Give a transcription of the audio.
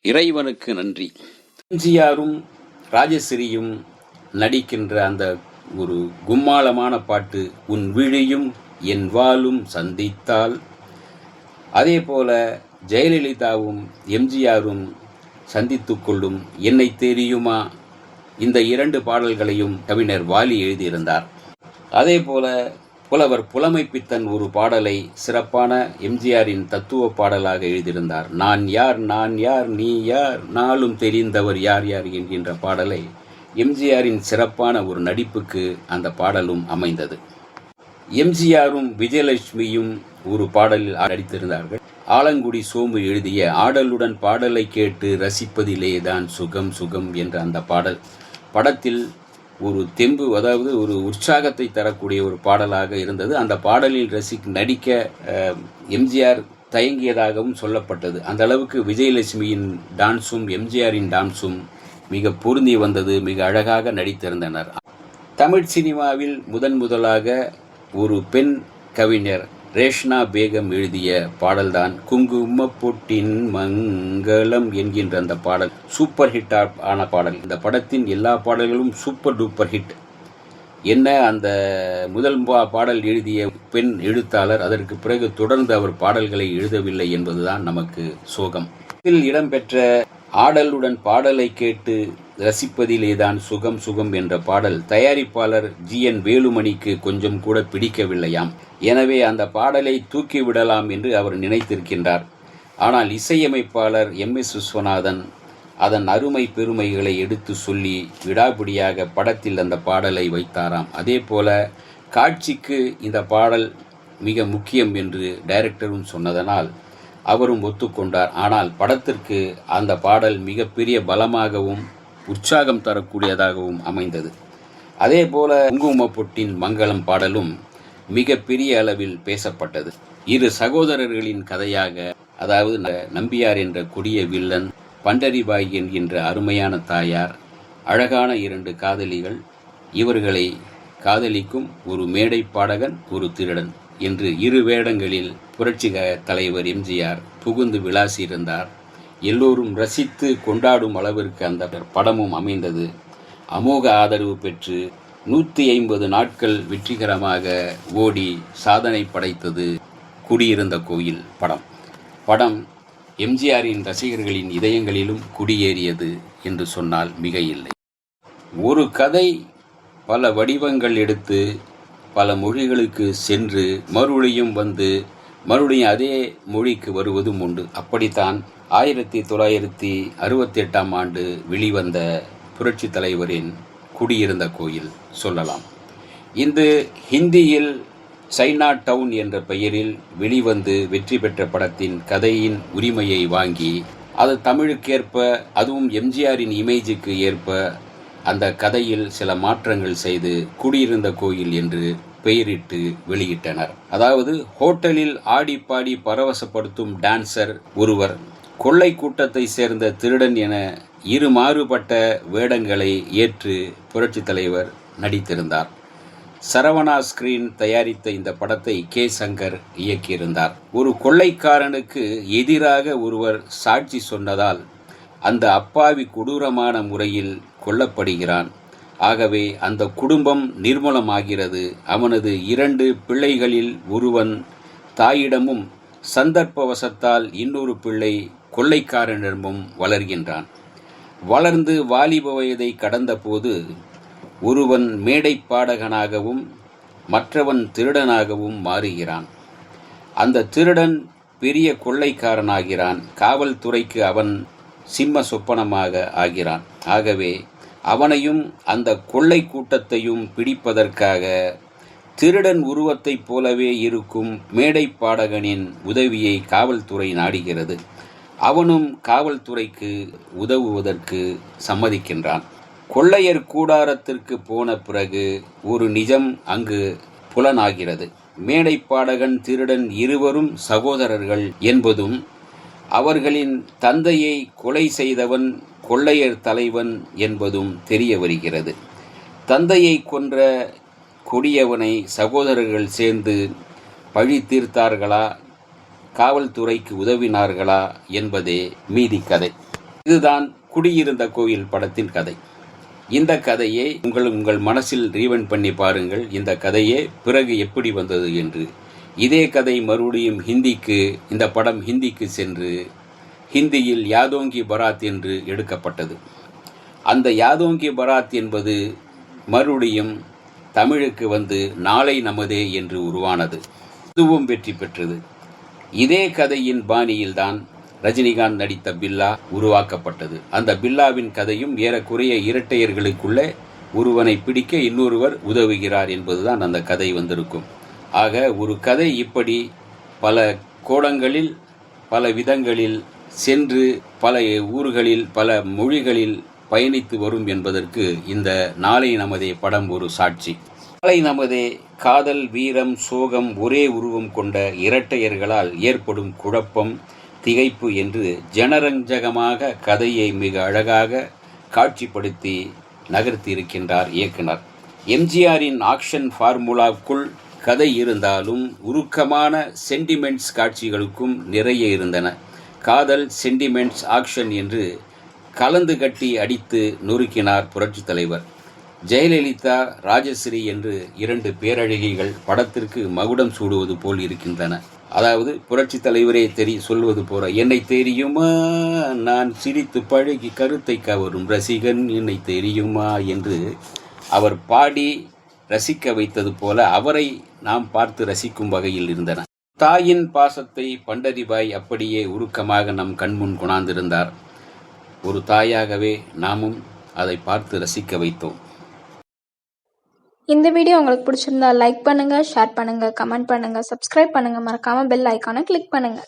இறைவனுக்கு நன்றி. எம்ஜிஆரும் ராஜஸ்ரீயும் நடிக்கின்ற அந்த ஒரு கும்மாளமான பாட்டு, உன் விழியும் என் வாளும் சந்தித்தால். அதே போல ஜெயலலிதாவும் எம்ஜிஆரும் சந்தித்து கொள்ளும் என்னை தெரியுமா, இந்த 2 பாடல்களையும் கவிஞர் வாலி எழுதியிருந்தார். அதே போல புலவர் புலமைப்பித்தன் ஒரு பாடலை சிறப்பான எம்ஜிஆரின் தத்துவ பாடலாக எழுதியிருந்தார். நான் யார் நான் யார் நீ யார் நாளும் தெரிந்தவர் யார் யார் என்கின்ற பாடலை எம்ஜிஆரின் சிறப்பான ஒரு நடிப்புக்கு அந்த பாடலும் அமைந்தது. எம்ஜிஆரும் விஜயலட்சுமியும் ஒரு பாடலில் நடித்திருந்தார்கள். ஆலங்குடி சோமு எழுதிய ஆடலுடன் பாடலை கேட்டு ரசிப்பதிலே தான் சுகம் சுகம் என்ற அந்த பாடல் படத்தில் ஒரு தெம்பு, அதாவது ஒரு உற்சாகத்தை தரக்கூடிய ஒரு பாடலாக இருந்தது. அந்த பாடலில் நடிக்க எம்ஜிஆர் தயங்கியதாகவும் சொல்லப்பட்டது. அந்த அளவுக்கு விஜயலட்சுமியின் டான்ஸும் எம்ஜிஆரின் டான்ஸும் மிக பொருந்தி வந்தது. மிக அழகாக நடித்திருந்தனர். தமிழ் சினிமாவில் முதலாக ஒரு பெண் கவிஞர் ரேஷ்னா பேகம் எழுதிய பாடல்தான் குங்கும பொட்டின் மங்களம் என்கின்ற அந்த பாடல். சூப்பர் ஹிட் ஆன பாடல். இந்த படத்தின் எல்லா பாடல்களும் சூப்பர் டூப்பர் ஹிட். என்ன அந்த முதல் பாடல் எழுதிய பெண் எழுத்தாளர் அதற்கு பிறகு தொடர்ந்து அவர் பாடல்களை எழுதவில்லை என்பதுதான் நமக்கு சோகம். இதில் இடம்பெற்ற ஆடலுடன் பாடலை கேட்டு ரசிப்பதிலேதான் சுகம் சுகம் என்ற பாடல் தயாரிப்பாளர் GN வேலுமணிக்கு கொஞ்சம் கூட பிடிக்கவில்லையாம். எனவே அந்த பாடலை தூக்கிவிடலாம் என்று அவர் நினைத்திருக்கின்றார். ஆனால் இசையமைப்பாளர் MS விஸ்வநாதன் அதன் அருமை பெருமைகளை எடுத்து சொல்லி விடாபிடியாக படத்தில் அந்த பாடலை வைத்தாராம். அதே போல காட்சிக்கு இந்த பாடல் மிக முக்கியம் என்று டைரக்டரும் சொன்னதனால் அவரும் ஒத்துக்கொண்டார். ஆனால் படத்திற்கு அந்த பாடல் மிகப்பெரிய பலமாகவும் உற்சாகம் தரக்கூடியதாகவும் அமைந்தது. அதே போல குங்கும பொட்டின் மங்களம் பாடலும் மிக பெரிய அளவில் பேசப்பட்டது. 2 சகோதரர்களின் கதையாக, அதாவது நம்பியார் என்ற கொடிய வில்லன், பண்டரிபாய் என்கின்ற அருமையான தாயார், அழகான 2 காதலிகள், இவர்களை காதலிக்கும் ஒரு மேடை பாடகன், ஒரு திருடன் என்று 2 வேடங்களில் புரட்சி தலைவர் எம்ஜிஆர் புகுந்து விளாசியிருந்தார். எல்லோரும் ரசித்து கொண்டாடும் அளவிற்கு அந்த படமும் அமைந்தது. அமோக ஆதரவு பெற்று 150 நாட்கள் வெற்றிகரமாக ஓடி சாதனை படைத்தது குடியிருந்த கோயில் படம் எம்ஜிஆரின் ரசிகர்களின் இதயங்களிலும் குடியேறியது என்று சொன்னால் மிக இல்லை. ஒரு கதை பல வடிவங்கள் எடுத்து பல மொழிகளுக்கு சென்று மறுபடியும் வந்து மறுபடியும் அதே மொழிக்கு வருவதும் உண்டு. அப்படித்தான் 1968ஆம் ஆண்டு வெளிவந்த புரட்சி தலைவரின் குடியிருந்த கோயில் சொல்லலாம். இந்த ஹிந்தியில் சைனா டவுன் என்ற பெயரில் வெளிவந்து வெற்றி பெற்ற படத்தின் கதையின் உரிமையை வாங்கி அது தமிழுக்கேற்ப, அதுவும் எம்ஜிஆரின் இமேஜுக்கு ஏற்ப அந்த கதையில் சில மாற்றங்கள் செய்து குடியிருந்த கோயில் என்று பெயரிட்டு வெளியிட்டனர். அதாவது ஹோட்டலில் ஆடி பாடி பரவசப்படுத்தும் டான்சர் ஒருவர் கொள்ளை கூட்டத்தை சேர்ந்த திருடன் என 2 மாறுபட்ட வேடங்களை ஏற்று புரட்சி தலைவர் நடித்திருந்தார். சரவணா ஸ்கிரீன் தயாரித்த இந்த படத்தை K. சங்கர் இயக்கியிருந்தார். ஒரு கொள்ளைக்காரனுக்கு எதிராக ஒருவர் சாட்சி சொன்னதால் அந்த அப்பாவி கொடூரமான முறையில் கொல்லப்படுகிறான். ஆகவே அந்த குடும்பம் நிர்மூலமாகிறது. அவனது 2 பிள்ளைகளில் ஒருவன் தாயிடமும் சந்தர்ப்பவசத்தால் இன்னொரு பிள்ளை கொள்ளைக்காரனிடமும் வளர்கின்றான். வளர்ந்து வாலிப வயதை கடந்த போது ஒருவன் மேடை பாடகனாகவும் மற்றவன் திருடனாகவும் மாறுகிறான். அந்த திருடன் பெரிய கொள்ளைக்காரனாகிறான். காவல்துறைக்கு அவன் சிம்ம சொப்பனமாக ஆகிறான். ஆகவே அவனையும் அந்த கொள்ளை கூட்டத்தையும் பிடிப்பதற்காக திருடன் உருவத்தைப் போலவே இருக்கும் மேடை பாடகனின் உதவியை காவல்துறை நாடுகிறது. அவனும் காவல்துறைக்கு உதவுவதற்கு சம்மதிக்கின்றான். கொள்ளையர் கூடாரத்திற்கு போன பிறகு ஒரு நிஜம் அங்கு புலனாகிறது. மேடை பாடகன் திருடன் இருவரும் சகோதரர்கள் என்பதும் அவர்களின் தந்தையை கொலை செய்தவன் கொள்ளையர் தலைவன் என்பதும் தெரிய வருகிறது. தந்தையை கொன்ற கொடியவனை சகோதரர்கள் சேர்ந்து பழி தீர்த்தார்களா, காவல்துறைக்கு உதவினார்களா என்பதே மீதி கதை. இதுதான் குடியிருந்த கோயில் படத்தின் கதை. இந்த கதையை உங்கள் மனசில் ரீவன் பண்ணி பாருங்கள், இந்த கதையே பிறகு எப்படி வந்தது என்று. இதே கதை மறுபடியும் இந்த படம் ஹிந்திக்கு சென்று ஹிந்தியில் யாதோங்கி பராத் என்று எடுக்கப்பட்டது. அந்த யாதோங்கி பராத் என்பது மறுபடியும் தமிழுக்கு வந்து நாளை நமதே என்று உருவானது. இதுவும் வெற்றி பெற்றது. இதே கதையின் பாணியில்தான் ரஜினிகாந்த் நடித்த பில்லா உருவாக்கப்பட்டது. அந்த பில்லாவின் கதையும் ஏறக்குறைய இரட்டையர்களுக்குள்ளே ஒருவனை பிடிக்க இன்னொருவர் உதவுகிறார் என்பதுதான் அந்த கதை வந்திருக்கும். ஆக ஒரு கதை இப்படி பல கோணங்களில் பல விதங்களில் சென்று பல ஊர்களில் பல மொழிகளில் பயணித்து வரும் என்பதற்கு இந்த நாளை நமதே படம் ஒரு சாட்சி. நாளை நமதே காதல், வீரம், சோகம் ஒரே உருவம் கொண்ட இரட்டையர்களால் ஏற்படும் குழப்பம், திகைப்பு என்று ஜனரஞ்சகமாக கதையை மிக அழகாக காட்சிப்படுத்தி நகர்த்தியிருக்கின்றார் இயக்குனர். எம்ஜிஆரின் ஆக்ஷன் ஃபார்முலாவுக்குள் கதை இருந்தாலும் உருக்கமான சென்டிமெண்ட்ஸ் காட்சிகளுக்கும் நிறைய இருந்தன. காதல், சென்டிமெண்ட்ஸ், ஆக்ஷன் என்று கலந்து கட்டி அடித்து நொறுக்கினார் புரட்சி தலைவர். ஜெயலலிதா, ராஜஸ்ரீ என்று 2 பேரழகிகள் படத்திற்கு மகுடம் சூடுவது போல் இருக்கின்றன. அதாவது புரட்சி தலைவரே சொல்வது போல, என்னை தெரியுமா, நான் சிரித்து பழகி கருத்தை கவரும் ரசிகன், என்னை தெரியுமா என்று அவர் பாடி ரசிக்க வைத்தது போல அவரை நாம் பார்த்து ரசிக்கும் வகையில் இருந்தன. தாயின் பாசத்தை பண்டரிபாய் அப்படியே உருக்கமாக நம் கண்முன் கொணாந்திருந்தார். ஒரு தாயாகவே நாமும் அதை பார்த்து ரசிக்க வைத்தோம். இந்த வீடியோ உங்களுக்கு பிடிச்சிருந்தா லைக் பண்ணுங்க, ஷேர் பண்ணுங்க, கமெண்ட் பண்ணுங்க, சப்ஸ்கிரைப் பண்ணுங்க, மறக்காம பெல் ஐகானை கிளிக் பண்ணுங்க.